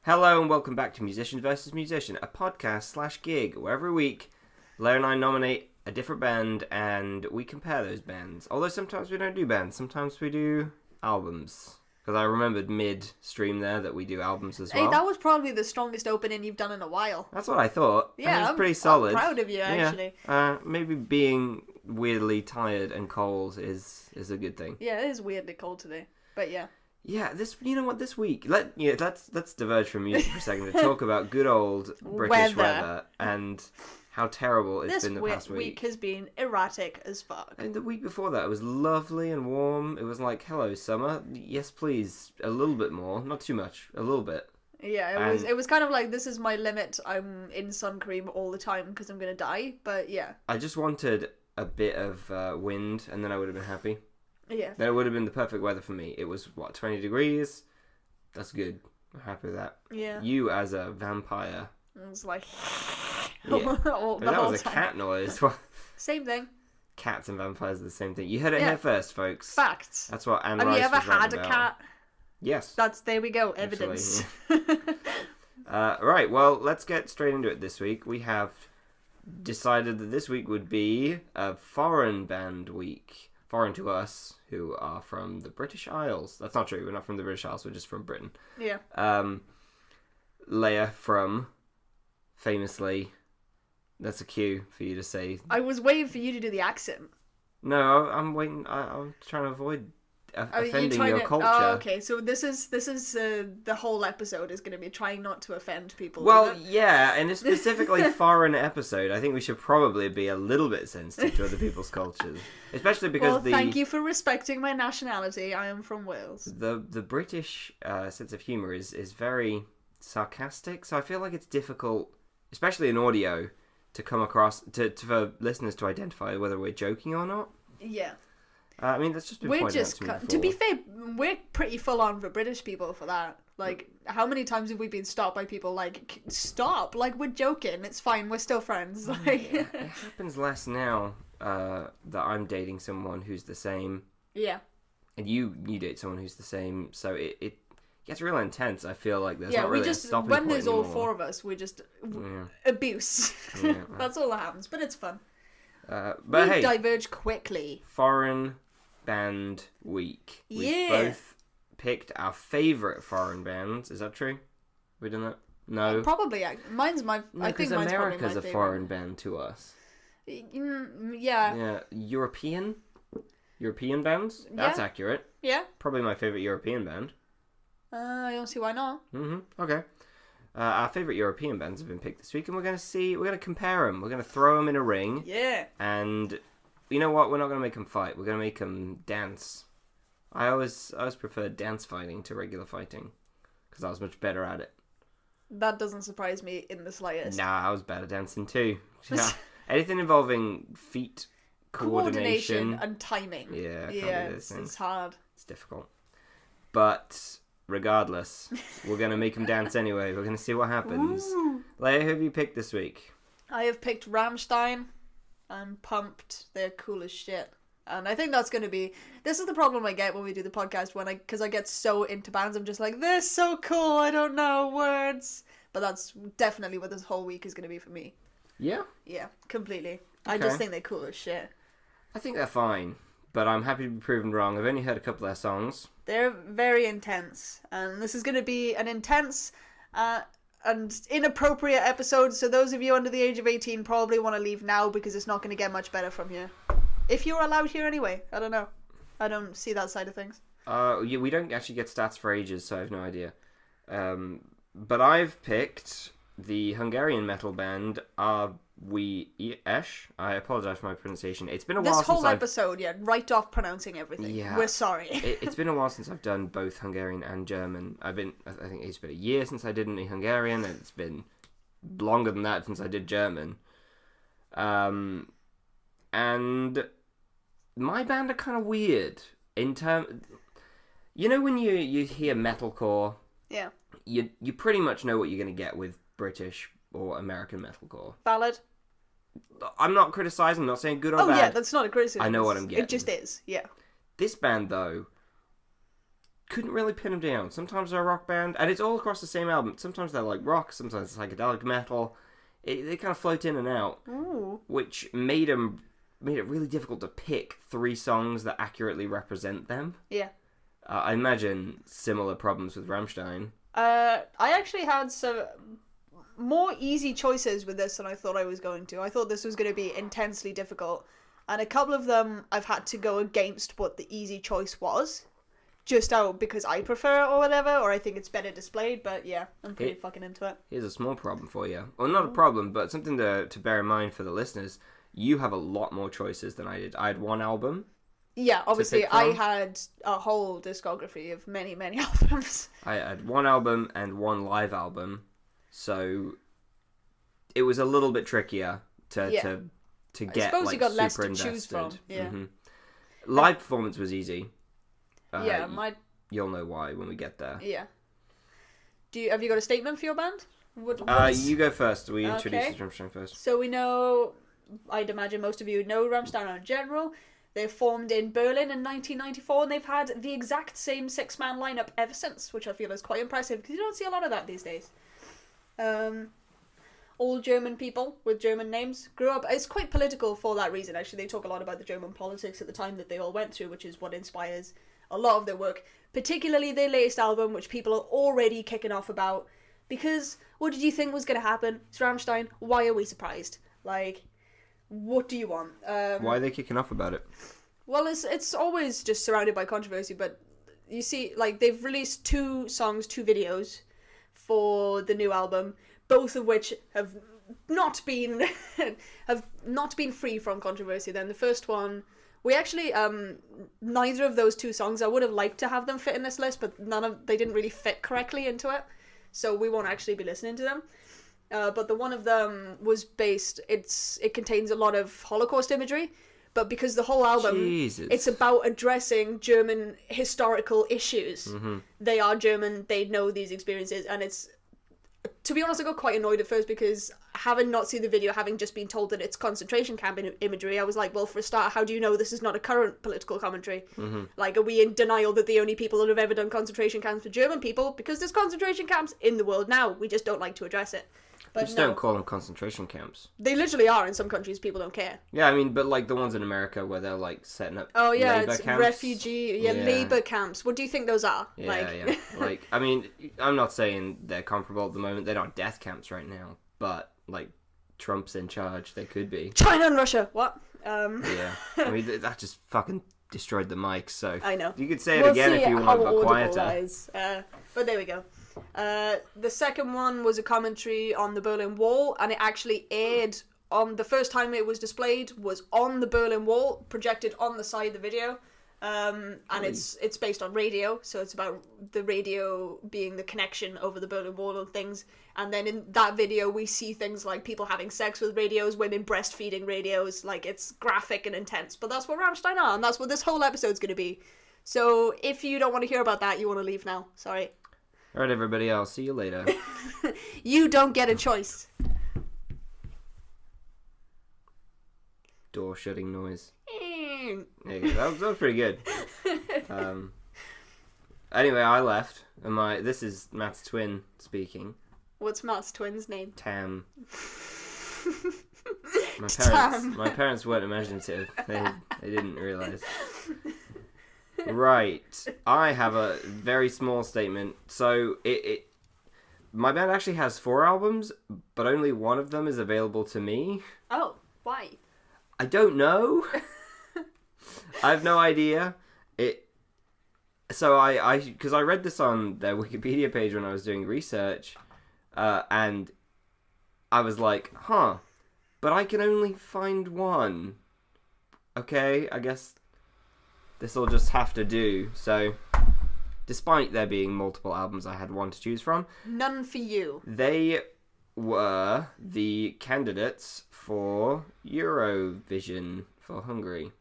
Hello and welcome back to Musician vs. Musician, a podcast/gig where every week Leia and I nominate a different band and we compare those bands. Although sometimes we don't do bands, sometimes we do albums. Because I remembered mid-stream there that we do albums as well. Hey, that was probably the strongest opening you've done in a while. That's what I thought. Yeah, it was pretty solid. I'm proud of you, actually. Yeah. Maybe being weirdly tired and cold is a good thing. Yeah, it is weirdly cold today, but yeah. Yeah, this week let's diverge from music for a second to talk about good old British weather and how terrible it's been the past week. This week has been erratic as fuck. And the week before that, it was lovely and warm. It was like, hello, summer. Yes, please. A little bit more. Not too much. A little bit. Yeah, it was kind of like, this is my limit. I'm in sun cream all the time because I'm going to die. But yeah. I just wanted a bit of wind and then I would have been happy. Yeah. Then it would have been the perfect weather for me. It was, 20 degrees? That's good. I'm happy with that. Yeah. You as a vampire. It was like... Yeah. that was a cat noise. Same thing. Cats and vampires are the same thing. You heard it here first, folks. Facts. That's what Anne Have Rice you ever was had a about. cat? Yes. There we go, evidence. Right, well, let's get straight into it this week. We have decided that this week would be a foreign band week. Foreign to us, who are from the British Isles. That's not true, we're not from the British Isles, we're just from Britain. Yeah. Leia from, famously, that's a cue for you to say. I was waiting for you to do the accent. No, I'm waiting, I'm trying to avoid offending your culture. Oh, okay. So this is the whole episode is going to be trying not to offend people. Well, yeah, and a specifically foreign episode. I think we should probably be a little bit sensitive to other people's cultures, especially because thank you for respecting my nationality. I am from Wales. The British sense of humor is very sarcastic, so I feel like it's difficult, especially in audio, to come across for listeners to identify whether we're joking or not. Yeah. I mean, that's just been pointed out to me before. To be fair, we're pretty full on for British people for that. Like, how many times have we been stopped by people like, stop, like, we're joking, it's fine, we're still friends. Like, yeah, it happens less now that I'm dating someone who's the same. Yeah. And you date someone who's the same, so it gets real intense. I feel like there's not really a stopping point when there's anymore. all four of us, we just abuse. Yeah. That's all that happens, but it's fun. But we diverge quickly. Foreign band week. We both picked our favourite foreign bands. Is that true? We done that? No. Probably. Mine's my. No, I think America's mine's probably my a favorite. foreign band to us. Yeah. Yeah. European bands. That's accurate. Yeah. Probably my favourite European band. I don't see why not. Okay. Our favourite European bands have been picked this week, and we're going to compare them. We're going to throw them in a ring. Yeah. And you know what? We're not going to make them fight. We're going to make them dance. I always preferred dance fighting to regular fighting, because I was much better at it. That doesn't surprise me in the slightest. Nah, I was bad at dancing too. Yeah. Anything involving feet, coordination and timing. Yeah, it's hard. It's difficult. But regardless, we're going to make them dance anyway. We're going to see what happens. Ooh. Leia, who have you picked this week? I have picked Rammstein. I'm pumped. They're cool as shit. And I think that's going to be... This is the problem I get when we do the podcast, because I get so into bands. I'm just like, they're so cool, I don't know words. But that's definitely what this whole week is going to be for me. Yeah? Yeah, completely. Okay. I just think they're cool as shit. I think they're fine, but I'm happy to be proven wrong. I've only heard a couple of their songs. They're very intense. And this is going to be an intense... and inappropriate episode, so those of you under the age of 18 probably want to leave now because it's not going to get much better from here. If you're allowed here anyway, I don't know. I don't see that side of things. Yeah, we don't actually get stats for ages, so I have no idea. But I've picked the Hungarian metal band AWS. I apologise for my pronunciation. It's been a while since This whole episode, write off pronouncing everything. Yeah, we're sorry. It's been a while since I've done both Hungarian and German. I think it's been a year since I did any Hungarian, and it's been longer than that since I did German. And my band are kind of weird in term. You know when you hear metalcore, yeah, you pretty much know what you're going to get with British or American metalcore. Valid. I'm not criticizing. I'm not saying good or bad. Oh yeah, that's not a criticism. I know what I'm getting. It just is. Yeah. This band though, couldn't really pin them down. Sometimes they're a rock band, and it's all across the same album. Sometimes they're like rock, sometimes it's psychedelic metal. They kind of float in and out, which made it really difficult to pick 3 songs that accurately represent them. Yeah. I imagine similar problems with Rammstein. I actually had some more easy choices with this than I thought I was going to. I thought this was going to be intensely difficult, and a couple of them I've had to go against what the easy choice was. Just out because I prefer it or whatever, or I think it's better displayed, but yeah, I'm pretty fucking into it. Here's a small problem for you. Well, not a problem, but something to bear in mind for the listeners. You have a lot more choices than I did. I had 1 album. Yeah, obviously I had a whole discography of many, many albums. I had 1 album and 1 live album, so it was a little bit trickier to get I suppose like you got super less to invested. choose from. Yeah. Mm-hmm. Live performance was easy. You'll know why when we get there. Yeah. Have you got a statement for your band? You go first. We introduce Rammstein first. So we know, I'd imagine most of you know Rammstein in general. They formed in Berlin in 1994, and they've had the exact same 6-man lineup ever since, which I feel is quite impressive because you don't see a lot of that these days. All German people with German names grew up. It's quite political for that reason. Actually, they talk a lot about the German politics at the time that they all went through, which is what inspires a lot of their work, particularly their latest album, which people are already kicking off about. Because what did you think was going to happen? It's Rammstein. Why are we surprised? Like, what do you want? Why are they kicking off about it? Well, it's always just surrounded by controversy, but you see, like, they've released 2 videos for the new album, both of which have not been free from controversy. Then the first one, we actually neither of those 2 songs, I would have liked to have them fit in this list, but they didn't really fit correctly into it, so we won't actually be listening to them. But the one of them was based. It contains a lot of Holocaust imagery, but because the whole album, it's about addressing German historical issues. Mm-hmm. They are German. They know these experiences, and it's. To be honest, I got quite annoyed at first because having not seen the video, having just been told that it's concentration camp imagery, I was like, well, for a start, how do you know this is not a current political commentary? Mm-hmm. Like, are we in denial that the only people that have ever done concentration camps are German people? Because there's concentration camps in the world now. We just don't like to address it. But just don't call them concentration camps. They literally are in some countries. People don't care. Yeah, I mean, but like the ones in America where they're like setting up. Oh yeah, labor it's camps. refugee, labor camps. What do you think those are? Yeah. Like, I mean, I'm not saying they're comparable at the moment. They're not death camps right now, but like Trump's in charge, they could be. China and Russia. What? Yeah, I mean that just fucking destroyed the mic. So I know. You could say it again if you want, but quieter. But there we go. The second one was a commentary on the Berlin Wall, and it actually aired on the first time it was displayed was on the Berlin Wall, projected on the side of the video. And it's based on radio, so it's about the radio being the connection over the Berlin Wall and things. And then in that video, we see things like people having sex with radios, women breastfeeding radios. Like, it's graphic and intense. But that's what Rammstein are, and that's what this whole episode's going to be. So if you don't want to hear about that, you want to leave now. Sorry. All right, everybody. I'll see you later. You don't get a choice. Door shutting noise. There you go. That was pretty good. Anyway, I left, and this is Matt's twin speaking. What's Matt's twin's name? Tam. Tam. My parents weren't imaginative. They didn't realise. Right. I have a very small statement. So my band actually has 4 albums, but only one of them is available to me. Oh, why? I don't know. I have no idea. So because I read this on their Wikipedia page when I was doing research, and I was like, huh, but I can only find one. Okay, I guess this'll just have to do. So, despite there being multiple albums, I had one to choose from. None for you. They were the candidates for Eurovision for Hungary.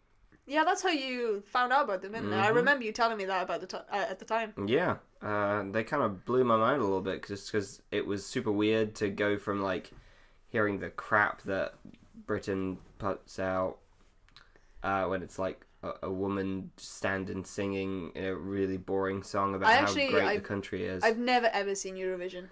Yeah, that's how you found out about them, isn't it? I remember you telling me that about at the time. Yeah, they kind of blew my mind a little bit just because it was super weird to go from like hearing the crap that Britain puts out when it's like a woman standing singing a really boring song about how great the country is. I've never ever seen Eurovision.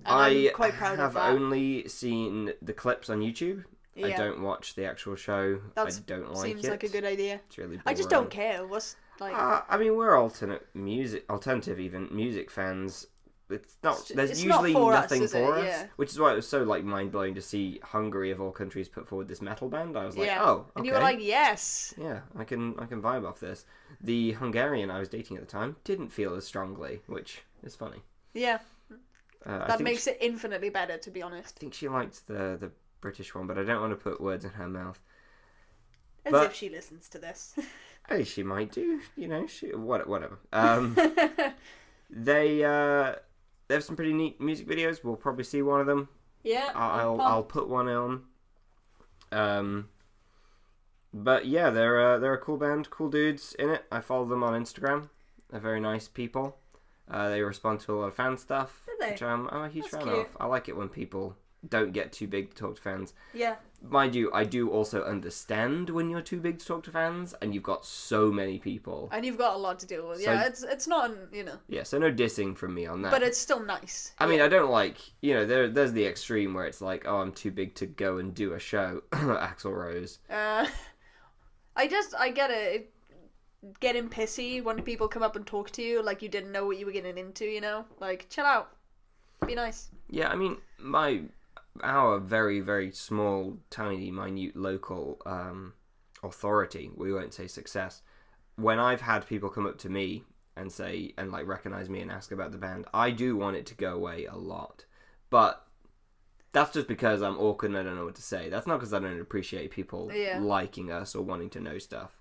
And I'm quite proud of that. I have only seen the clips on YouTube. Yeah. I don't watch the actual show. I don't like it. Seems like a good idea. It's really boring. I just don't care. What's like? I mean, we're alternative music fans. It's not. There's it's usually not nothing for us, yeah. Which is why it was so like mind blowing to see Hungary of all countries put forward this metal band. I was like, oh, okay. And you were like, yes. Yeah, I can vibe off this. The Hungarian I was dating at the time didn't feel as strongly, which is funny. Yeah. That makes it infinitely better, to be honest. I think she liked the British one, but I don't want to put words in her mouth. As if she listens to this. Hey, she might do. You know, whatever. They have some pretty neat music videos. We'll probably see one of them. Yeah. I'll put one on. But yeah, they're a cool band, cool dudes in it. I follow them on Instagram. They're very nice people. They respond to a lot of fan stuff, which I'm a huge fan of. I like it when people don't get too big to talk to fans. Yeah. Mind you, I do also understand when you're too big to talk to fans, and you've got so many people. And you've got a lot to deal with. So, yeah, it's not, you know. Yeah, so no dissing from me on that. But it's still nice. I mean, I don't like, you know, there's the extreme where it's like, oh, I'm too big to go and do a show. Axl Rose. I get it. Getting pissy when people come up and talk to you like you didn't know what you were getting into, you know? Like, chill out. Be nice. Yeah, I mean, our very, very small, tiny, minute local authority, we won't say success, when I've had people come up to me and say, and like recognize me and ask about the band, I do want it to go away a lot. But that's just because I'm awkward and I don't know what to say. That's not because I don't appreciate people liking us or wanting to know stuff.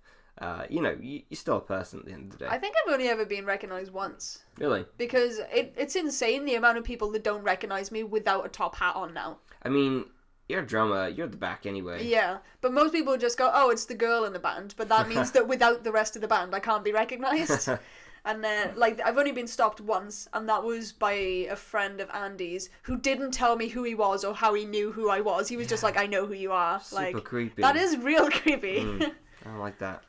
You know, you're still a person at the end of the day. I think I've only ever been recognised once. Really? Because it's insane the amount of people that don't recognise me without a top hat on now. I mean, you're a drummer, you're at the back anyway. Yeah, but most people just go, oh, it's the girl in the band, but that means that without the rest of the band, I can't be recognised. And like, I've only been stopped once, and that was by a friend of Andy's who didn't tell me who he was or how he knew who I was. He was just like, I know who you are. Super creepy. That is real creepy. I like that.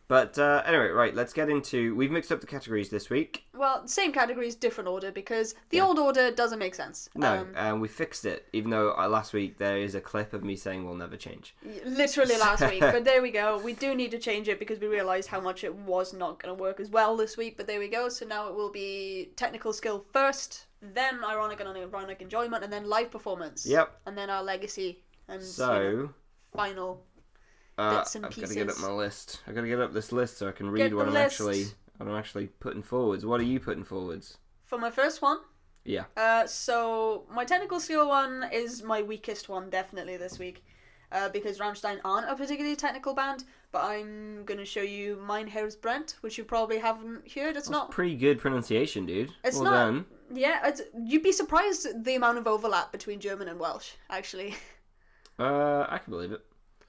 But anyway, right, let's get into... We've mixed up the categories this week. Well, same categories, different order, because the old order doesn't make sense. No, we fixed it, even though last week there is a clip of me saying we'll never change. Literally last week, but there we go. We do need to change it because we realised how much it was not going to work as well this week, but there we go. So now it will be technical skill first, then ironic and ironic enjoyment, and then live performance. Yep. And then our legacy. And final... bits and pieces. I've got to get up my list. I've got to get up this list so I can read what I'm actually putting forwards. What are you putting forwards? For my first one? Yeah. So my technical skill one is my weakest one definitely this week. Because Rammstein aren't a particularly technical band, but I'm going to show you Mein Herz brennt, which you probably haven't heard. It's not pretty good pronunciation, dude. It's well not done. Yeah, you'd be surprised the amount of overlap between German and Welsh, actually. I can believe it.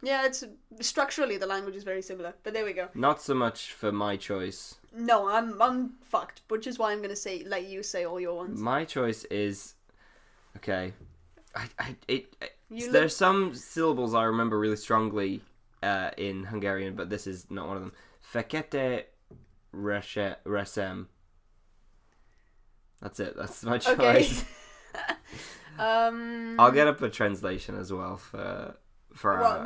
Yeah, it's structurally the language is very similar, but there we go. Not so much for my choice. No, I'm fucked, which is why I'm gonna let you say all your ones. My choice is okay. There's some syllables I remember really strongly in Hungarian, but this is not one of them. Fekete resem. That's it. That's my choice. Okay. I'll get up a translation as well for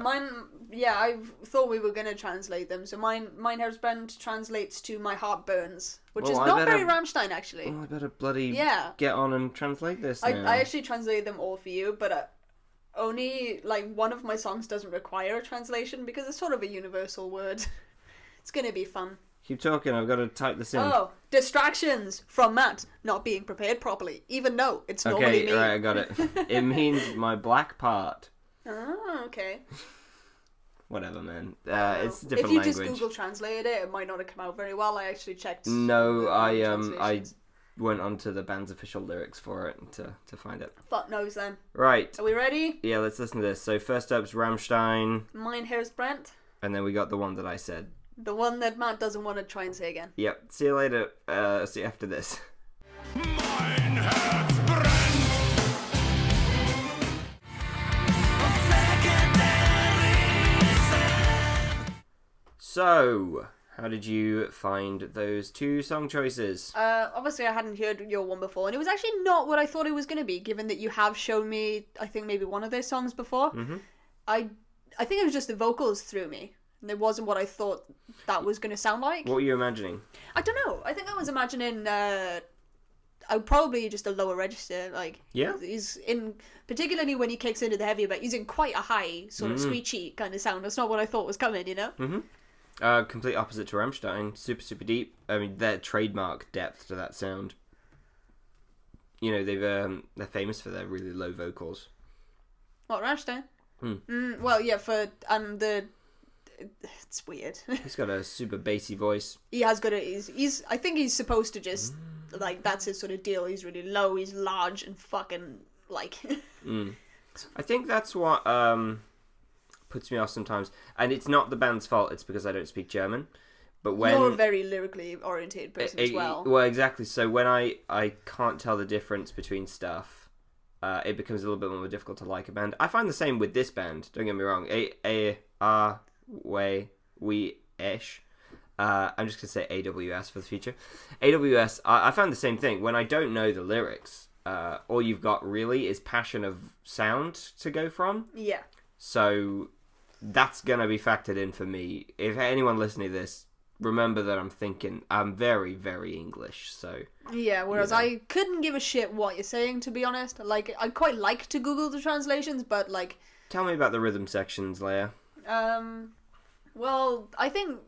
mine, yeah, I thought we were going to translate them. So Mein Herz brennt translates to My Heart Burns, which is not very Rammstein, actually. Well, I better bloody get on and translate this now. I actually translated them all for you, but only, like, one of my songs doesn't require a translation because it's sort of a universal word. It's going to be fun. Keep talking, I've got to type this in. Oh, distractions from Matt not being prepared properly, even though it's normally me. Okay, right, I got it. It means my black part. Oh, okay. Whatever, man. It's a different language. If you language. just Google translated it might not have come out very well. I actually checked. No, I went onto the band's official lyrics for it to find it. Fuck knows then. Right. Are we ready? Yeah, let's listen to this. So first up's Rammstein. Mein Herz brennt. And then we got the one that I said. The one that Matt doesn't want to try and say again. Yep. See you later. See you after this. Mein Herz brennt. So, how did you find those two song choices? Obviously, I hadn't heard your one before, and it was actually not what I thought it was going to be, given that you have shown me, I think, maybe one of their songs before. Mm-hmm. I think it was just the vocals threw me. And it wasn't what I thought that was going to sound like. What were you imagining? I don't know. I think I was imagining probably just a lower register. Like, Yeah. he's in, particularly when he kicks into the heavier bit, he's in quite a high, sort of screechy kind of sound. That's not what I thought was coming, you know? Mm-hmm. Complete opposite to Rammstein. Super, super deep. I mean, their trademark depth to that sound. You know, they're famous for their really low vocals. What, Rammstein? Well, yeah, it's weird. He's got a super bassy voice. He has got he's I think he's supposed to just, like, that's his sort of deal. He's really low, he's large, and fucking, like... I think that's what puts me off sometimes. And it's not the band's fault, it's because I don't speak German. But when... You're a very lyrically oriented person as well. Well, exactly. So when I can't tell the difference between stuff, it becomes a little bit more difficult to like a band. I find the same with this band, don't get me wrong. We-ish. I'm just going to say AWS for the future. AWS, I found the same thing. When I don't know the lyrics, all you've got really is passion of sound to go from. Yeah. So that's going to be factored in for me. If anyone listening to this, remember that I'm very, very English, so... Yeah, whereas I couldn't give a shit what you're saying, to be honest. Like, I quite like to Google the translations, but, like... Tell me about the rhythm sections, Leia. Well, I think,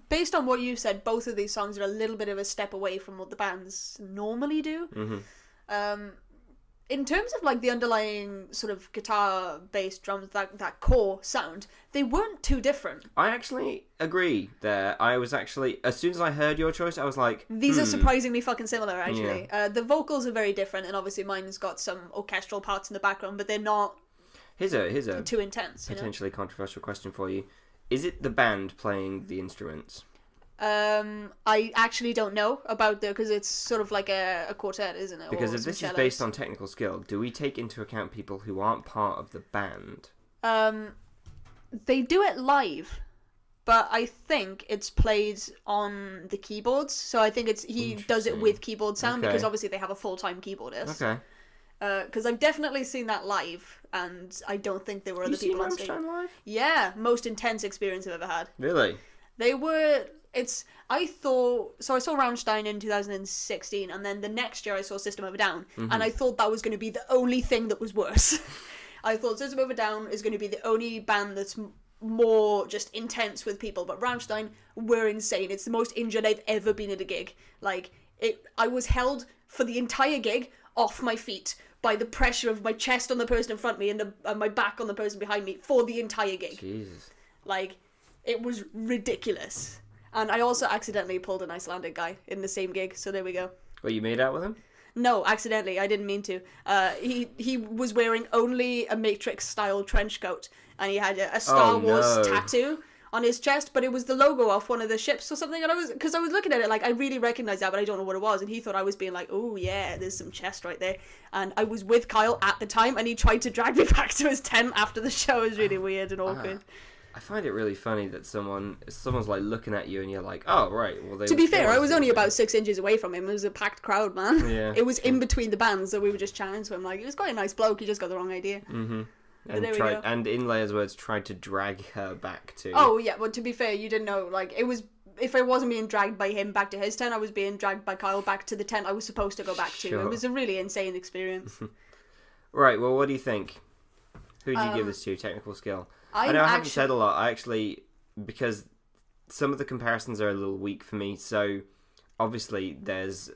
based on what you said, both of these songs are a little bit of a step away from what the bands normally do. Mm-hmm. In terms of, like, the underlying sort of guitar, bass, drums, that core sound, they weren't too different. I actually agree there. I was actually, as soon as I heard your choice, I was like, These are surprisingly fucking similar, actually. Yeah. The vocals are very different, and obviously mine's got some orchestral parts in the background, but they're not Here's a too intense. Potentially controversial question for you. Is it the band playing the instruments? I actually don't know about because it's sort of like a quartet, isn't it? Because if this is based on technical skill, do we take into account people who aren't part of the band? They do it live, but I think it's played on the keyboards. So I think he does it with keyboard sound because obviously they have a full-time keyboardist. Okay. Because I've definitely seen that live, and I don't think there were other people on stage. Rammstein live? Yeah, most intense experience I've ever had. Really? They were. I saw Rammstein in 2016, and then the next year I saw System of a Down, and I thought that was going to be the only thing that was worse. I thought System of a Down is going to be the only band that's more just intense with people, but Rammstein were insane. It's the most injured I've ever been at a gig. Like, I was held for the entire gig off my feet by the pressure of my chest on the person in front of me and my back on the person behind me for the entire gig. Jesus. Like, it was ridiculous. And I also accidentally pulled an Icelandic guy in the same gig, so there we go. Well, you made out with him? No, accidentally. I didn't mean to. He was wearing only a Matrix-style trench coat, and he had a Star Wars tattoo on his chest, but it was the logo off one of the ships or something, and I was looking at it like, I really recognized that, but I don't know what it was, and he thought I was being like, oh yeah, there's some chest right there, and I was with Kyle at the time, and he tried to drag me back to his tent after the show. It was really weird and awkward. I find it really funny that someone's like looking at you and you're like, oh right, well. To be fair, I was only about 6 inches away from him. It was a packed crowd, man. Yeah. It was in between the bands, so we were just chatting to him. Like, he was quite a nice bloke. He just got the wrong idea. Mm-hmm. And and in Leia's words, tried to drag her back to. Oh yeah, well, to be fair, you didn't know. Like, it was. If I wasn't being dragged by him back to his tent, I was being dragged by Kyle back to the tent I was supposed to go back to. Sure. It was a really insane experience. Right. Well, what do you think? Who do you give this to? Technical skill. I haven't said a lot. I actually, because some of the comparisons are a little weak for me. So obviously there's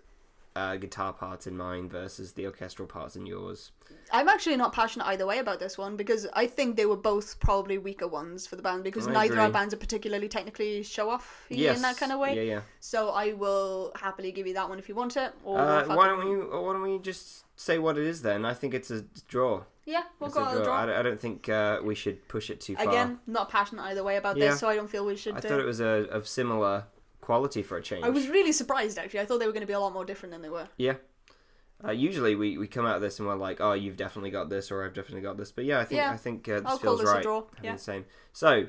guitar parts in mine versus the orchestral parts in yours. I'm actually not passionate either way about this one because I think they were both probably weaker ones for the band because neither our bands are particularly technically show-off in that kind of way. Yeah. So I will happily give you that one if you want it. Or why don't we just say what it is then? I think it's a draw. Yeah, we'll go a draw. I don't think we should push it too far. Again, not passionate either way about this, so I don't feel we should. I thought it was of similar quality for a change. I was really surprised, actually. I thought they were going to be a lot more different than they were. Yeah. Usually we come out of this and we're like, oh, you've definitely got this, or I've definitely got this. But yeah, I think this I'll feels call this right. a draw. The same. So,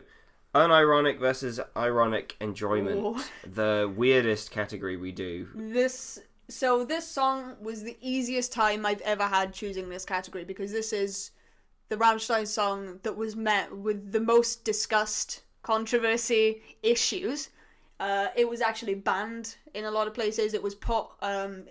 Unironic versus ironic enjoyment. Ooh. The weirdest category we do. This song was the easiest time I've ever had choosing this category, because this is the Rammstein song that was met with the most discussed, controversy, issues. It was actually banned in a lot of places. It was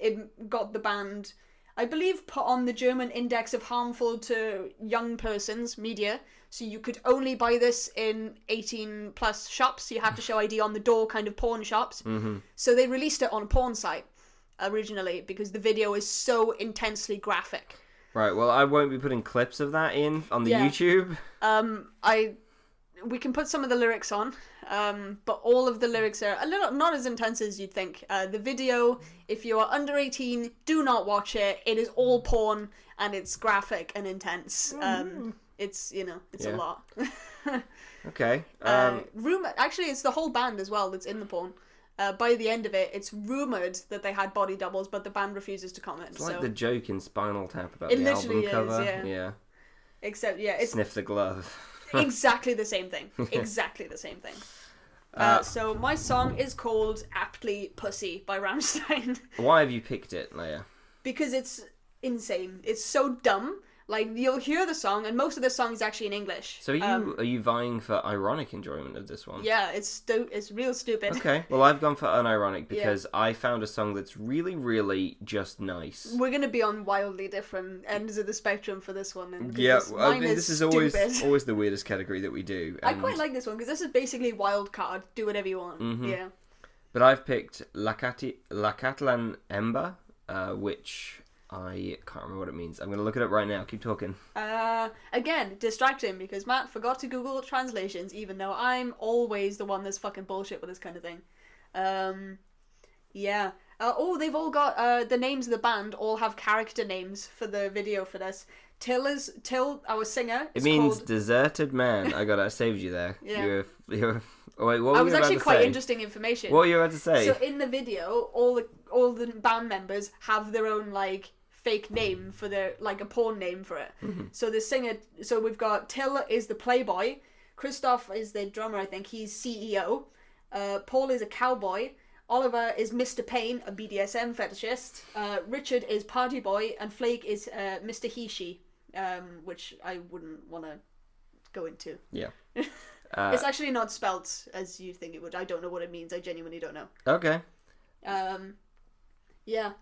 it got the band, I believe, put on the German Index of Harmful to Young Persons media. So you could only buy this in 18 plus shops. You have to show ID on the door, kind of porn shops. Mm-hmm. So they released it on a porn site originally because the video is so intensely graphic. Right, well, I won't be putting clips of that in on the YouTube. We can put some of the lyrics on, but all of the lyrics are a little not as intense as you'd think. The video, if you are under 18, do not watch it. It is all porn and it's graphic and intense. It's a lot. Okay. Actually, it's the whole band as well that's in the porn. By the end of it, it's rumored that they had body doubles, but the band refuses to comment. It's like the joke in Spinal Tap about the album cover. Yeah. Except, it's Sniff the glove. exactly the same thing. Exactly the same thing. So my song is called aptly Pussy by Rammstein. Why have you picked it, Leia? Because it's insane. It's so dumb. Like, you'll hear the song, and most of the song is actually in English. So are you vying for ironic enjoyment of this one? Yeah, it's real stupid. Okay, well, I've gone for unironic because I found a song that's really, really just nice. We're going to be on wildly different ends of the spectrum for this one. And this is always the weirdest category that we do. I quite like this one, because this is basically wild card. Do whatever you want. Mm-hmm. Yeah. But I've picked La Catalan Ember, which... I can't remember what it means. I'm going to look it up right now. Keep talking. Again, distracting, because Matt forgot to Google translations, even though I'm always the one that's fucking bullshit with this kind of thing. Yeah. They've all got, the names of the band all have character names for the video for this. Till, our singer, it means called... deserted man. I saved you there. Yeah. You're oh, wait, what were I was you about actually to quite say? interesting information. What were you about to say? So in the video, all the band members have their own, like, fake name for their, like, a porn name for it. Mm-hmm. So the singer, so we've got Till is the playboy, Christoph is the drummer, I think, he's CEO, Paul is a cowboy, Oliver is Mr. Payne, a BDSM fetishist, Richard is party boy, and Flake is Mr. He-She, which I wouldn't want to go into. Yeah. It's actually not spelt as you think it would. I don't know what it means. I genuinely don't know. Okay. Yeah.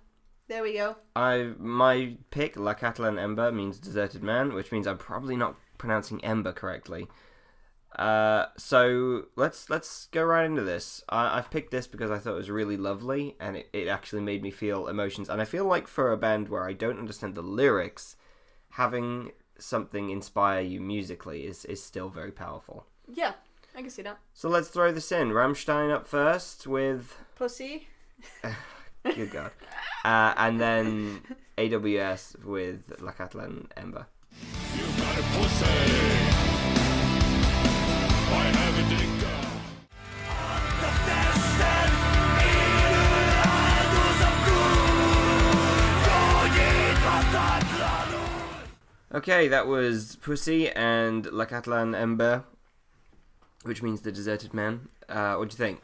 There we go. My pick, La Catalan Ember, means deserted man, which means I'm probably not pronouncing Ember correctly. So let's go right into this. I've picked this because I thought it was really lovely, and it actually made me feel emotions. And I feel like for a band where I don't understand the lyrics, having something inspire you musically is still very powerful. Yeah, I can see that. So let's throw this in. Rammstein up first with... Pussy. Good God. And then AWS with La Catalan Ember. You've got a pussy. I have a dick. Okay, that was Pussy and La Catalan Ember, which means the deserted man. What do you think?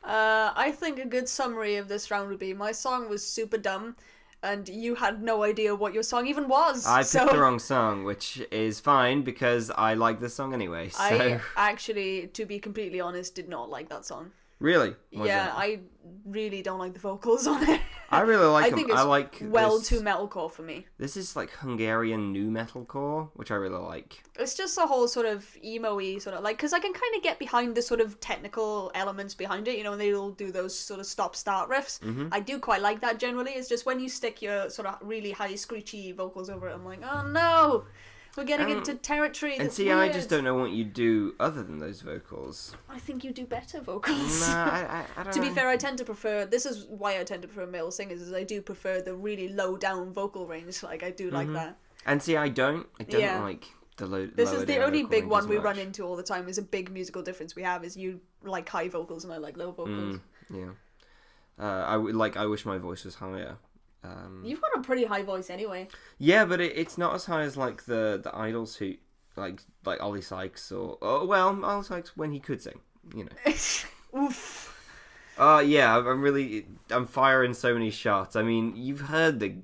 I think a good summary of this round would be my song was super dumb, and you had no idea what your song even was. I picked the wrong song, which is fine because I like this song anyway. So. I actually, to be completely honest, did not like that song. Really? I really don't like the vocals on it. I really like them. I think it's I like too metalcore for me. This is like Hungarian new metalcore, which I really like. It's just a whole sort of emo-y sort of, like, because I can kind of get behind the sort of technical elements behind it, you know, and they'll do those sort of stop-start riffs. Mm-hmm. I do quite like that generally. It's just when you stick your sort of really high screechy vocals over it, I'm like, oh no! We're getting into territory that's weird. I just don't know what you do other than those vocals. I think you do better vocals. Nah, I don't To know. be fair, I tend to prefer... This is why I tend to prefer male singers, is I do prefer the really low-down vocal range. Like, I do like that. And see, I don't like the low. This is the only big one we much. run into all the time. Is a big musical difference we have. Is you like high vocals and I like low vocals. Yeah. I wish my voice was higher. You've got a pretty high voice anyway. Yeah, but it's not as high as like the idols who like Ollie Sykes Ollie Sykes when he could sing, you know. Oof. Yeah, I'm firing so many shots. I mean,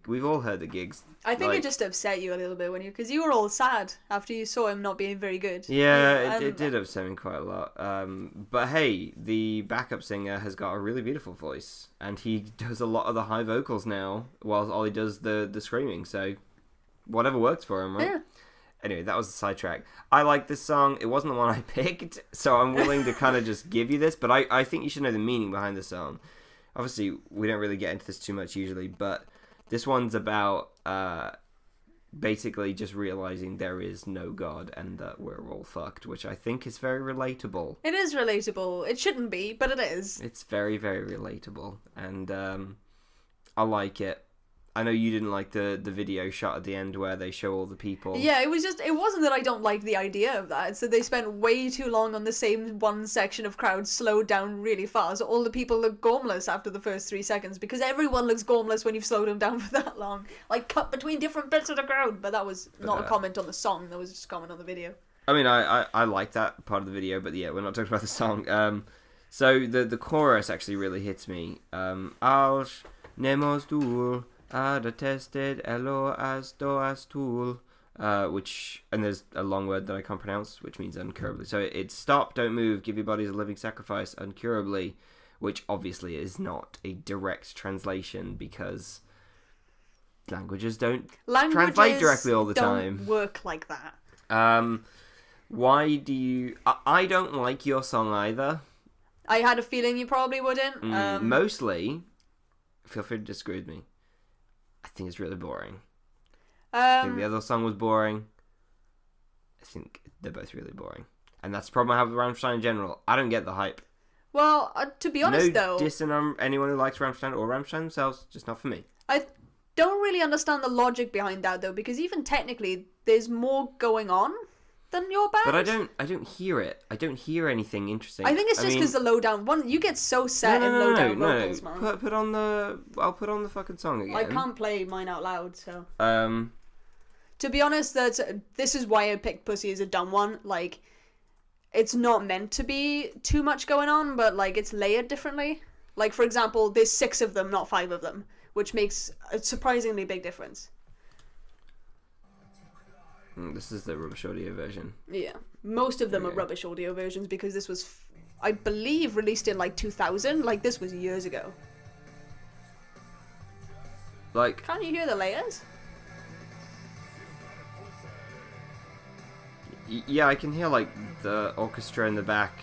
we've all heard the gigs. I think like, it just upset you a little bit because you were all sad after you saw him not being very good. Yeah, it did upset me quite a lot. But hey, the backup singer has got a really beautiful voice, and he does a lot of the high vocals now, while Ollie does the screaming. So, whatever works for him, right? Yeah. Anyway, that was a sidetrack. I like this song. It wasn't the one I picked, so I'm willing to kind of just give you this. But I think you should know the meaning behind the song. Obviously, we don't really get into this too much usually, but this one's about basically just realizing there is no God and that we're all fucked, which I think is very relatable. It is relatable. It shouldn't be, but it is. It's very, very relatable, and I like it. I know you didn't like the video shot at the end where they show all the people. Yeah, it wasn't that I don't like the idea of that. So they spent way too long on the same one section of crowd, slowed down really fast. All the people look gormless after the first 3 seconds, because everyone looks gormless when you've slowed them down for that long. Like, cut between different bits of the crowd. But that was not a comment on the song, that was just a comment on the video. I mean, I like that part of the video, but yeah, we're not talking about the song. So the chorus actually really hits me. Alsh nemos dur. Tested elo as do as tool, which, and there's a long word that I can't pronounce, which means uncurably. So it's stop, don't move, give your bodies a living sacrifice uncurably, which obviously is not a direct translation because languages don't translate directly all the time. Don't work like that. Why do you? I don't like your song either. I had a feeling you probably wouldn't. Mostly, feel free to disagree with me. I think it's really boring. I think the other song was boring. I think they're both really boring. And that's the problem I have with Rammstein in general. I don't get the hype. Well, to be honest, no dissing on anyone who likes Rammstein or Rammstein themselves, just not for me. I don't really understand the logic behind that, though, because even technically, there's more going on than your band. But I don't hear it. I don't hear anything interesting. I think it's just because the lowdown one, you get so set in lowdown vocals, man. I'll put on the fucking song again. I can't play mine out loud, so. To be honest, this is why I picked Pussy as a dumb one. Like, it's not meant to be too much going on, but like it's layered differently. Like, for example, there's 6 of them, not 5 of them, which makes a surprisingly big difference. This is the rubbish audio version. Yeah. Most of them are rubbish audio versions because this was, I believe, released in like 2000. Like, this was years ago. Like, can't you hear the layers? Yeah, I can hear like the orchestra in the back.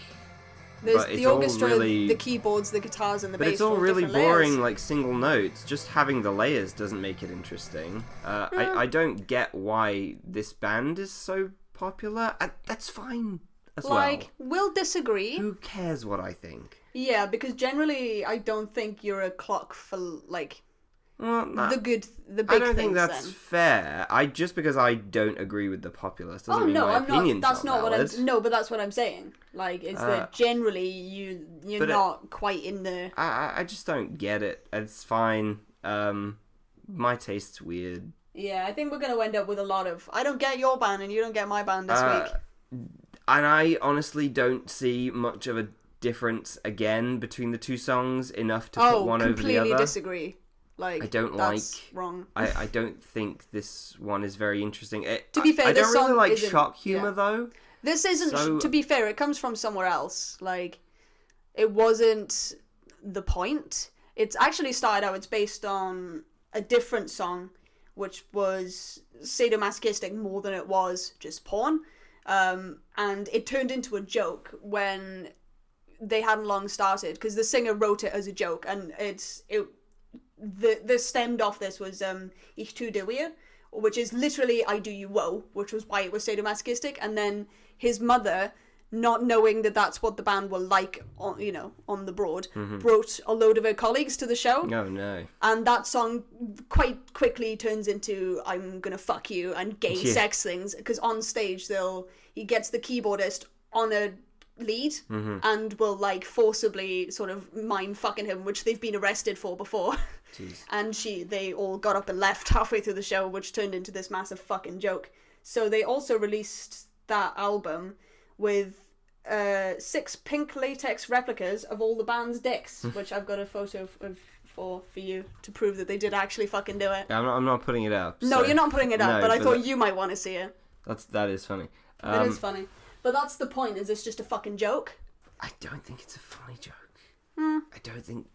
There's the orchestra, really, the keyboards, the guitars, and the bass. But it's all really boring, layers. Like single notes. Just having the layers doesn't make it interesting. I don't get why this band is so popular. That's fine as well. Like, we'll disagree. Who cares what I think? Yeah, because generally I don't think you're a clock for like the big things. I don't think that's fair. Just because I don't agree with the populace doesn't mean my opinion's not. That's not valid. what I'm. No, but that's what I'm saying. Like, it's that generally you're not quite in the. I just don't get it. It's fine. My taste's weird. Yeah, I think we're gonna end up with a lot of I don't get your band and you don't get my band this week. And I honestly don't see much of a difference again between the two songs enough to put one over the other. Completely disagree. Like, I don't that's wrong. I don't think this one is very interesting. To be fair, I this don't really song like isn't, shock humor though. This isn't. To be fair, it comes from somewhere else. Like, it wasn't the point. It's actually started out. It's based on a different song, which was sadomasochistic more than it was just porn. And it turned into a joke when they hadn't long started because the singer wrote it as a joke, and the stemmed off this was Ich tu dir weh, which is literally I do you woe, which was why it was sadomasochistic. And then his mother, not knowing that that's what the band were like on the broad, brought a load of her colleagues to the show. Oh no. And that song quite quickly turns into I'm gonna fuck you and gay sex things, because on stage he gets the keyboardist on a lead and will like forcibly sort of mind fucking him, which they've been arrested for before. Jeez. And they all got up and left halfway through the show, which turned into this massive fucking joke. So they also released that album with 6 pink latex replicas of all the band's dicks, which I've got a photo of for you to prove that they did actually fucking do it. I'm not putting it up. No, so- you're not putting it up, No, but I thought you might want to see it. That is funny. It is funny. But that's the point, is it's just a fucking joke? I don't think it's a funny joke. I don't think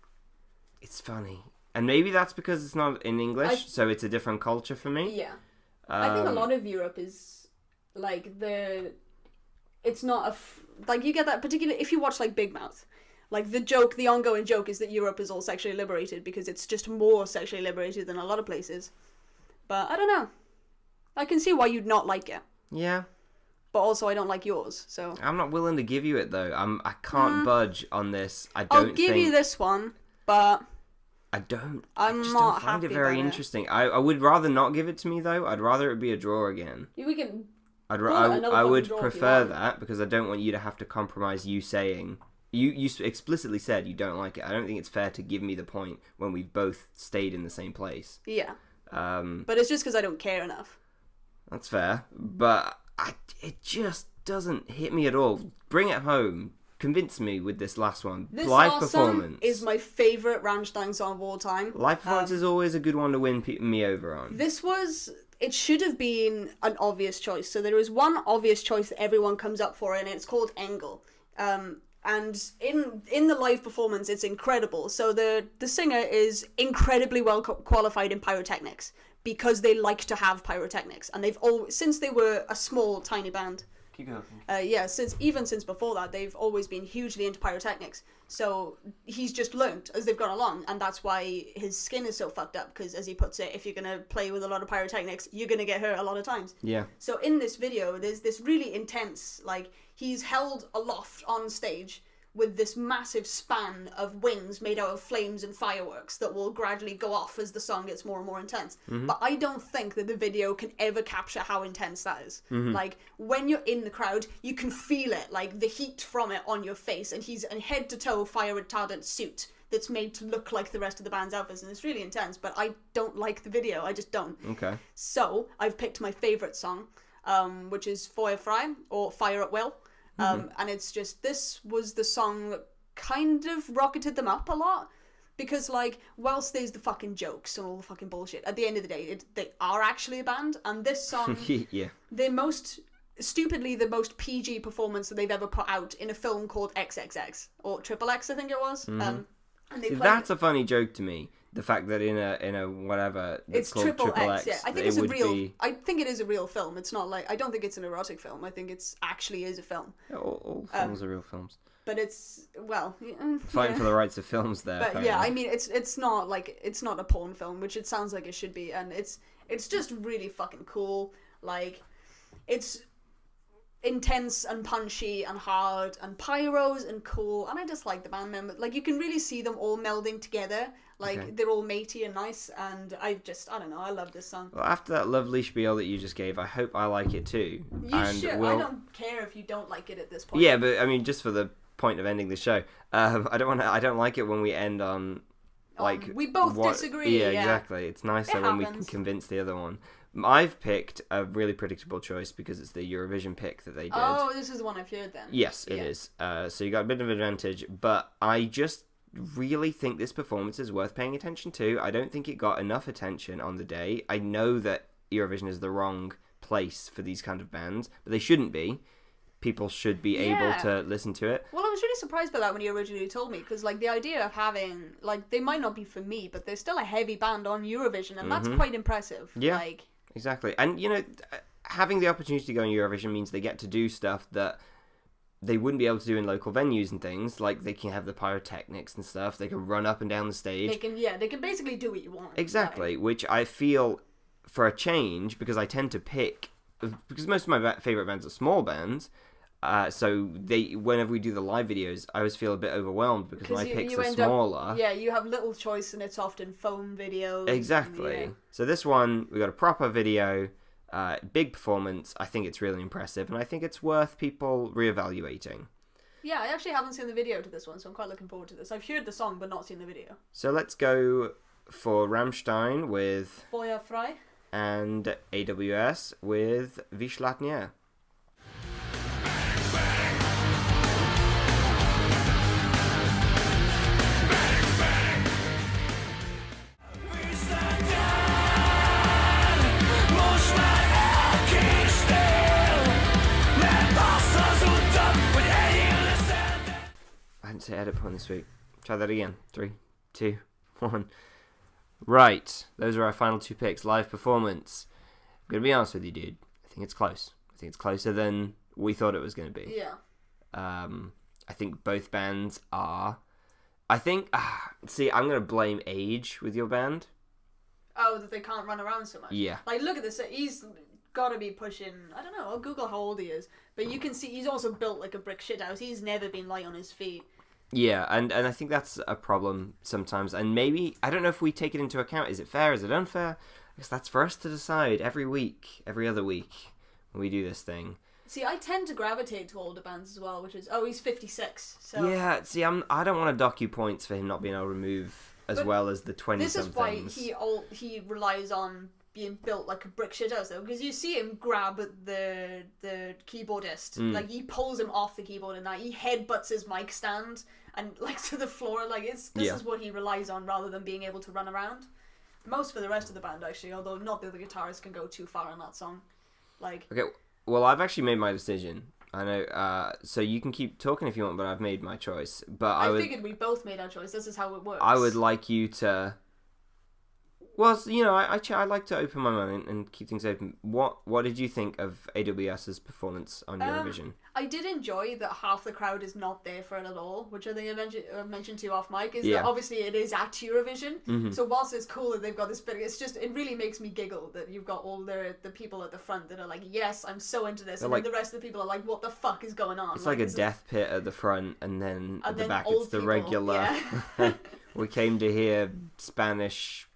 it's funny. And maybe that's because it's not in English, so it's a different culture for me. Yeah. I think a lot of Europe is, like, it's not like, you get that, particularly if you watch, like, Big Mouth. Like, the ongoing joke is that Europe is all sexually liberated because it's just more sexually liberated than a lot of places. But, I don't know. I can see why you'd not like it. Yeah. But also, I don't like yours, so... I'm not willing to give you it, though. I can't budge on this. I'll give you this one, but... I just not don't find it happy very about it. interesting. I would rather not give it to me, though. I'd rather it be a draw again. We can... I another would fucking draw if you prefer want. that, because I don't want you to have to compromise you saying... You explicitly said you don't like it. I don't think it's fair to give me the point when we've both stayed in the same place. Yeah. Um, But it's just because I don't care enough. That's fair, but it just doesn't hit me at all. Bring it home. Convince me with this last one. This Live last song performance is my favourite Rammstein song of all time. Live performance is always a good one to win me over on. It should have been an obvious choice. So there is one obvious choice that everyone comes up for, and it's called Engel. And in the live performance, it's incredible. So the singer is incredibly well qualified in pyrotechnics because they like to have pyrotechnics, and they've always, since they were a small tiny band. Keep going. Since before that, they've always been hugely into pyrotechnics. So he's just learnt as they've gone along, and that's why his skin is so fucked up. Because as he puts it, if you're gonna play with a lot of pyrotechnics, you're gonna get hurt a lot of times. Yeah. So in this video, there's this really intense, like, he's held aloft on stage with this massive span of wings made out of flames and fireworks that will gradually go off as the song gets more and more intense. But I don't think that the video can ever capture how intense that is. Like, when you're in the crowd, you can feel it, like the heat from it on your face, and he's in head to toe fire retardant suit that's made to look like the rest of the band's outfits, and it's really intense, but I don't like the video. I just don't. Okay. So I've picked my favourite song, which is Feuer frei, or Fire at Will. And it's just, this was the song that kind of rocketed them up a lot, because, like, whilst there's the fucking jokes and all the fucking bullshit, at the end of the day, they are actually a band, and this song, Yeah. the most PG performance that they've ever put out in a film called XXX, or Triple X, I think it was. And they See, played, that's a funny joke to me. The fact that in a whatever that's it's called Triple X, X, yeah. I think it it's a would real. be... I think it is a real film. It's not like, I don't think it's an erotic film. I think it's actually is a film. All films are real films. But it's, well, Fighting for the rights of films there. But yeah, I mean, it's not like, it's not a porn film, which it sounds like it should be, and it's just really fucking cool. Like, it's intense and punchy and hard and pyros and cool, and I just like the band members. Like, you can really see them all melding together. Like, they're all matey and nice, and I don't know, I love this song. Well, after that lovely spiel that you just gave, I hope I like it too. You should. I don't care if you don't like it at this point. Yeah, but I mean, just for the point of ending the show, I don't like it when we end on, like, we both disagree. Yeah, yeah, exactly. It's nicer when we can convince the other one. I've picked a really predictable choice because it's the Eurovision pick that they did. Oh, this is the one I've heard then. Yes, it is. So you got a bit of advantage, but I just really think this performance is worth paying attention to. I don't think it got enough attention on the day. I know that Eurovision is the wrong place for these kind of bands, but they shouldn't be. People should be able to listen to it. Well, I was really surprised by that when you originally told me, because, like, the idea of having, like, they might not be for me, but they're still a heavy band on Eurovision, and that's quite impressive. Yeah, like, exactly. And, you know, having the opportunity to go on Eurovision means they get to do stuff that they wouldn't be able to do in local venues and things. Like, they can have the pyrotechnics and stuff. They can run up and down the stage. they can basically do what you want. Exactly, which I feel, for a change, because I tend to pick, because most of my favourite bands are small bands, so whenever we do the live videos, I always feel a bit overwhelmed because my picks are smaller. You have little choice, and it's often foam videos. Exactly. So this one, we got a proper video, big performance. I think it's really impressive, and I think it's worth people reevaluating. Yeah, I actually haven't seen the video to this one, so I'm quite looking forward to this. I've heard the song, but not seen the video. So let's go for Rammstein with Feuer frei. and AWS with Wie schlacht ihr? high point this week. Try that again. 3, 2, 1. Right. Those are our final 2 picks. Live performance. I'm going to be honest with you, dude. I think it's close. I think it's closer than we thought it was going to be. Yeah. I think both bands are. I think. See, I'm going to blame age with your band. Oh, that they can't run around so much. Yeah. Like, look at this. He's got to be pushing. I don't know. I'll Google how old he is. But you can see he's also built like a brick shithouse. He's never been light on his feet. Yeah, and I think that's a problem sometimes. And maybe, I don't know if we take it into account. Is it fair? Is it unfair? I guess that's for us to decide every week, every other week when we do this thing. See, I tend to gravitate to older bands as well, which is, he's 56. So Yeah, see, I don't want to dock you points for him not being able to move as But well as the 20-somethings. this is why he relies on being built like a brick shithouse, though, because you see him grab the keyboardist, like he pulls him off the keyboard and that he headbutts his mic stand and like to the floor. Like this is what he relies on rather than being able to run around. Most for the rest of the band actually, although not the other guitarist can go too far on that song. Like Okay, well, I've actually made my decision. I know, so you can keep talking if you want, but I've made my choice. But I figured we both made our choice. This is how it works. I would like you to. Well, you know, I like to open my mind and keep things open. What did you think of AWS's performance on Eurovision? I did enjoy that half the crowd is not there for it at all, which I think I mentioned to you off mic, is that obviously it is at Eurovision, so whilst it's cool that they've got this bit, it really makes me giggle that you've got all the people at the front that are like, yes, I'm so into this, and then the rest of the people are like, what the fuck is going on? It's like a death pit at the front, and then at the back it's the people, regular, we came to hear Spanish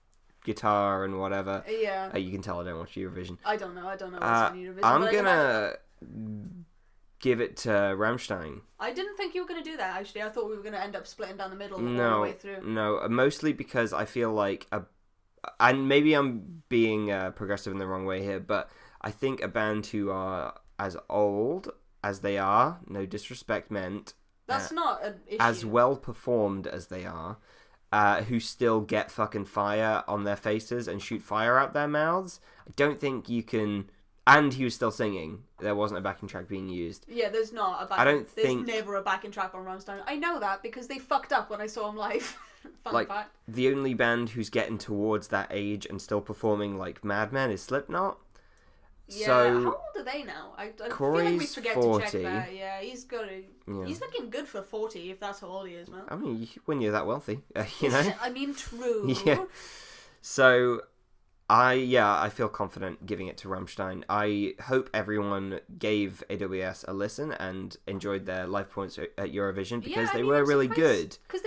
guitar and whatever. Yeah. You can tell I don't watch Eurovision. I don't know what's on Eurovision. I'm gonna give it to Rammstein. I didn't think you were going to do that, actually. I thought we were going to end up splitting down the middle all the way through. No, mostly because I feel like, and maybe I'm being progressive in the wrong way here, but I think a band who are as old as they are, no disrespect meant, that's not an issue. as well performed as they are, who still get fucking fire on their faces and shoot fire out their mouths, I don't think you can. And he was still singing. There wasn't a backing track being used. Yeah, there's not a backing. There's never a backing track on Rammstein. I know that because they fucked up when I saw them live. Fun fact. The only band who's getting towards that age and still performing like madmen is Slipknot. Yeah, so, how old are they now? I feel like we forget 40. to check that. Yeah, he's looking good for 40 if that's how old he is, man. I mean, when you're that wealthy, you know? I mean, true. Yeah. So, I feel confident giving it to Rammstein. I hope everyone gave AWS a listen and enjoyed their live points at Eurovision because they were really good. Because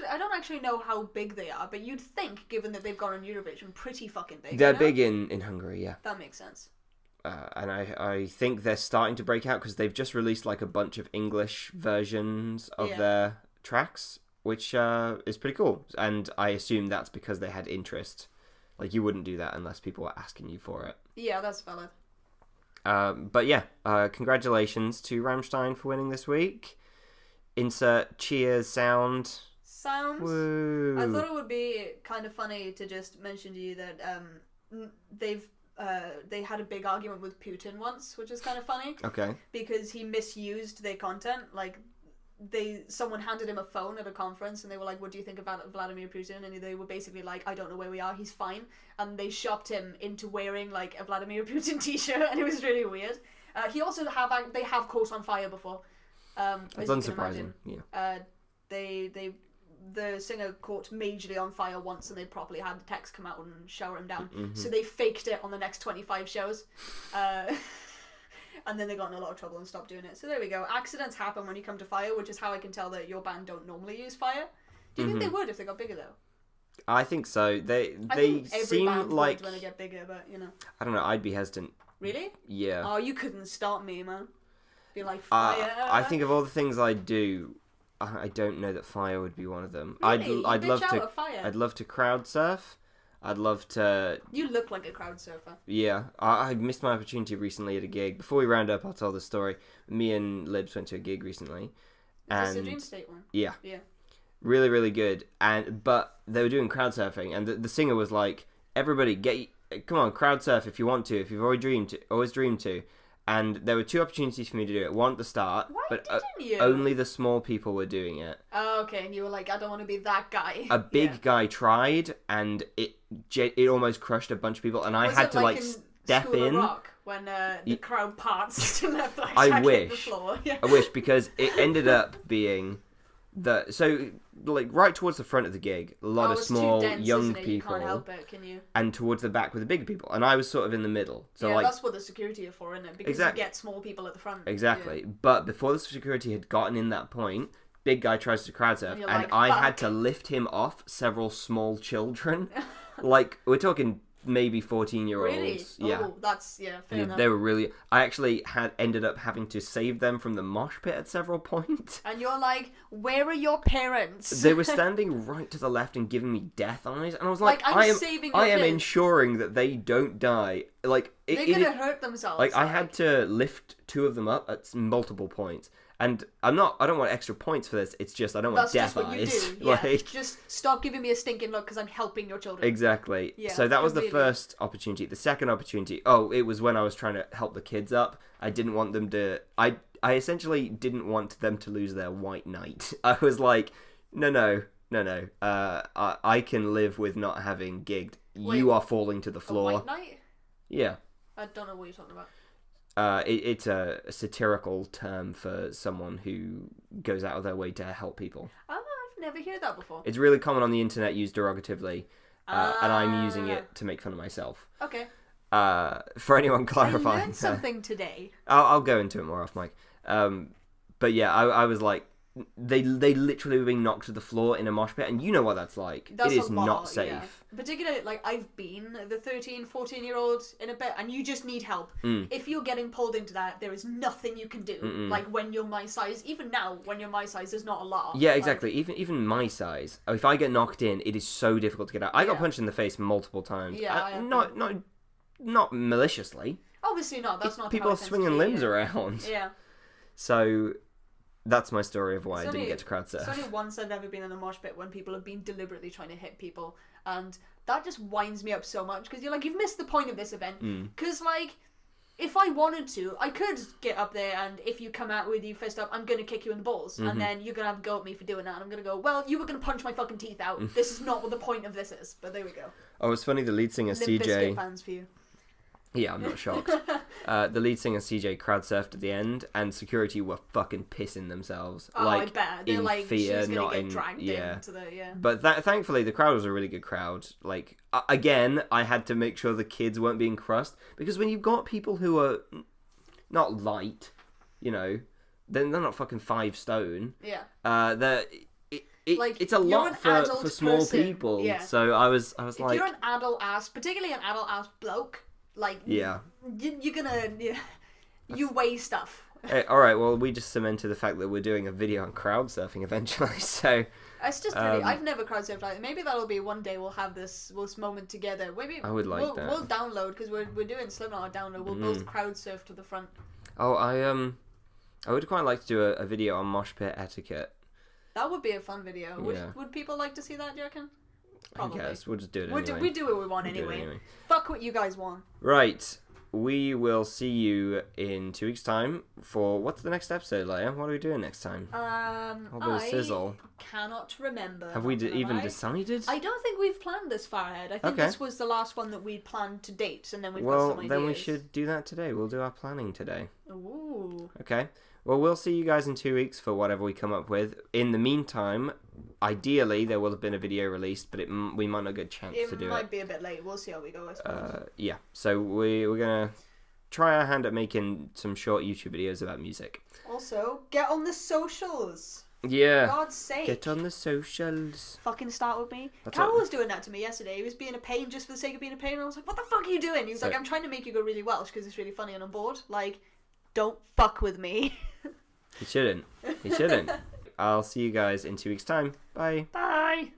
I don't actually know how big they are, but you'd think, given that they've gone on Eurovision, pretty fucking big. They're big in Hungary, yeah. That makes sense. And I think they're starting to break out because they've just released like a bunch of English versions of their tracks, which is pretty cool. And I assume that's because they had interest. Like, you wouldn't do that unless people were asking you for it. Yeah, that's valid. But yeah, congratulations to Rammstein for winning this week. Insert cheers sound. Sounds. Woo. I thought it would be kind of funny to just mention to you that they had a big argument with Putin once, which is kind of funny. Okay. Because he misused their content. Like, someone handed him a phone at a conference and they were like, what do you think about Vladimir Putin? And they were basically like, I don't know where we are, he's fine. And they shopped him into wearing like a Vladimir Putin t-shirt, and it was really weird. He also they have caught on fire before. That's unsurprising. Yeah. The singer caught majorly on fire once, and they probably had the techs come out and shower him down. Mm-hmm. So they faked it on the next 25 shows. And then they got in a lot of trouble and stopped doing it. So there we go. Accidents happen when you come to fire, which is how I can tell that your band don't normally use fire. Do you think they would if they got bigger, though? I think so. They seem like when they get bigger, but you know. I don't know. I'd be hesitant. Really? Yeah. Oh, you couldn't stop me, man. Be like fire. I think of all the things I do, I don't know that fire would be one of them. Really? I'd love to. Fire. I'd love to crowd surf. I'd love to. You look like a crowd surfer. Yeah, I missed my opportunity recently at a gig. Before we round up, I'll tell the story. Me and Libs went to a gig recently. Is this the Dream State one? Yeah. Yeah. Really, really good. But they were doing crowd surfing, and the singer was like, "Everybody, come on, crowd surf if you want to, if you've always dreamed to." And there were 2 opportunities for me to do it. One at the start, Why but didn't you? only the small people were doing it. Oh, okay, and you were like, I don't want to be that guy. A big guy tried, and it almost crushed a bunch of people, and I Was had it to like in step School of in. Rock when the crowd parts to let Black I Jack hit the wish. floor? Yeah. I wish, because it ended up being like right towards the front of the gig, a lot of it's small too dense, young isn't it? people, You can't help it, can you? and towards the back with the bigger people, and I was sort of in the middle. So Yeah, like that's what the security are for, isn't it? Because Exactly. you get small people at the front. exactly. Yeah. But before the security had gotten in that point, big guy tries to crowd surf, And you're and like, I had "Fuck." to lift him off several small children. Like we're talking maybe 14-year-olds. Really? Yeah. Oh, that's fair enough. They were really. I actually ended up having to save them from the mosh pit at several points. And you're like, where are your parents? They were standing right to the left and giving me death eyes, and I was like, Like, I'm saving your I am kids. ensuring that they don't die. Like They're gonna hurt themselves. Like I had to lift 2 of them up at multiple points, and I don't want extra points for this. It's just I don't want That's death just what eyes. you do. Yeah. Like Just stop giving me a stinking look because I'm helping your children. exactly. Yeah, So that was the completely. first opportunity. The second opportunity, it was when I was trying to help the kids up. I didn't want them to. I essentially didn't want them to lose their white knight. I was like, no. I can live with not having gigged. Wait, You are falling to the A floor. white knight? Yeah. I don't know what you're talking about. It's a satirical term for someone who goes out of their way to help people. Oh, I've never heard that before. It's really common on the internet, used derogatively, and I'm using it to make fun of myself. Okay. For anyone I clarifying, learned something today. I'll go into it more off mic. But yeah, I was like, they literally were being knocked to the floor in a mosh pit, and you know what that's like. That's it is a lot, not safe. Yeah. Particularly, like, I've been the 13, 14-year-old in a bit, and you just need help. If you're getting pulled into that, there is nothing you can do. Like, when you're my size, even now, when you're my size, there's not a lot. Yeah, exactly. Even my size, if I get knocked in, it is so difficult to get out. I got Yeah. punched in the face multiple times. Yeah, I have not maliciously. Obviously not. That's not People how are it tends swinging to be, limbs yeah. around. Yeah. So that's my story of why It's I didn't only- get to crowd surf. It's only once I've ever been in a mosh pit when people have been deliberately trying to hit people, and that just winds me up so much because you're like, you've missed the point of this event. Because like, if I wanted to, I could get up there, and if you come out with your fist up, I'm gonna kick you in the balls, and then you're gonna have a go at me for doing that, and I'm gonna go, well, you were gonna punch my fucking teeth out. This is not what the point of this is. But there we go. Oh, it's funny. The lead singer Limp Bizkit CJ. fans for you. Yeah, I'm not shocked. The lead singer CJ crowd surfed at the end, and security were fucking pissing themselves. Oh, like, I bet they're in like, fear, she's gonna not get in dragged yeah. into the But thankfully, the crowd was a really good crowd. Like again, I had to make sure the kids weren't being crushed, because when you've got people who are not light, then they're not fucking 5 stone. Yeah. Like, it's a you're lot an for adult small person. people. Yeah. So I was If like, you're an adult ass, particularly an adult ass bloke, like yeah. you're gonna you weigh stuff. Hey, all right, well, we just cemented the fact that we're doing a video on crowd surfing eventually. So It's just really. I've never crowd surfed like that. Maybe that'll be one day we'll have this moment together. Maybe I would like that. We'll download because we're doing Slipknot download. We'll both crowd surf to the front. oh, I would quite like to do a video on mosh pit etiquette. That would be a fun video. Yeah. Would people like to see that? Do you reckon? I Probably. guess we'll just do it We anyway. do what we want We'll do it anyway. Fuck what you guys want. Right. We will see you in 2 weeks' time for what's the next episode, Leia? What are we doing next time? A bit of sizzle. Cannot remember. Have we not gonna even lie. decided? I don't think we've planned this far ahead. I think Okay. this was the last one that we'd planned to date, and then we've got Well, some ideas. then we should do that today. We'll do our planning today. Ooh. Okay. Well, we'll see you guys in 2 weeks for whatever we come up with. In the meantime, ideally, there will have been a video released, but we might not get a chance to do It might it. be a bit late. We'll see how we go, I suppose. Yeah. So we're going to try our hand at making some short YouTube videos about music. Also, get on the socials. Yeah. God's sake. Get on the socials. Fucking start with me. That's Carol what- was doing that to me yesterday. He was being a pain just for the sake of being a pain. And I was like, what the fuck are you doing? He was So- like, I'm trying to make you go really Welsh because it's really funny and I'm bored. Like, don't fuck with me. He shouldn't. He shouldn't. I'll see you guys in 2 weeks' time. Bye. Bye.